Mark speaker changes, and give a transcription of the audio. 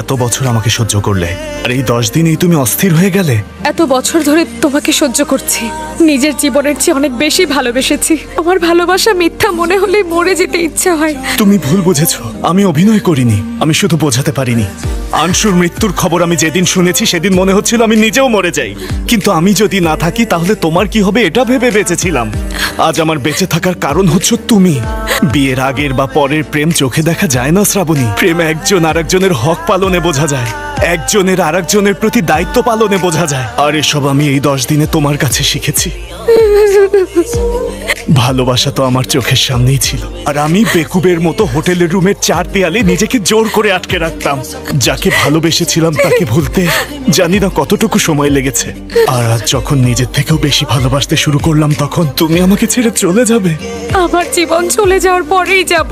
Speaker 1: এত বছর আমাকে সহ্য করলে, আর এই 10 দিনেই তুমি অস্থির হয়ে গেলে।
Speaker 2: এত বছর ধরে তোমাকে সহ্য করছি, নিজের জীবনের চেয়ে অনেক বেশি ভালোবেসেছি। আমার ভালোবাসা মিথ্যা মনে হলে মরে যেতে ইচ্ছা হয়।
Speaker 1: তুমি ভুল বুঝেছো, আমি অভিনয় করিনি, আমি শুধু বোঝাতে পারিনি। আনশুর মৃত্যুর খবর আমি যেদিন শুনেছি সেদিন মনে হচ্ছিল আমি নিজেও মরে যাই, কিন্তু আমি যদি না থাকি তাহলে তোমার কি হবে এটা ভেবে বেঁচেছিলাম। আজ আমার বেঁচে থাকার কারণ হচ্ছে তুমি। বিয়ের আগের বা পরের প্রেম চোখে দেখা যায় না শ্রাবণী, প্রেম একজন আরেকজনের হক পালনে বোঝা যায়, একজনের আরেকজনের প্রতি দায়িত্ব পালনে বোঝা যায়। আর এসব আমি এই 10 দিনে তোমার কাছে শিখেছি। ভালোবাসা তো আমার চোখের সামনেই ছিল, আর আমি বেকুবের মতো হোটেলের রুমের 4 দেয়ালে নিজেকে জোর করে আটকে রাখতাম। যাকে ভালোবেসেছিলাম তাকে ভুলতে জানি না কতটুকু সময় লেগেছে। আর আজ যখন নিজের থেকেও বেশি ভালোবাসতে শুরু করলাম তখন তুমি আমাকে ছেড়ে চলে যাবে।
Speaker 2: আমার জীবন চলে যাওয়ার পরেই যাব।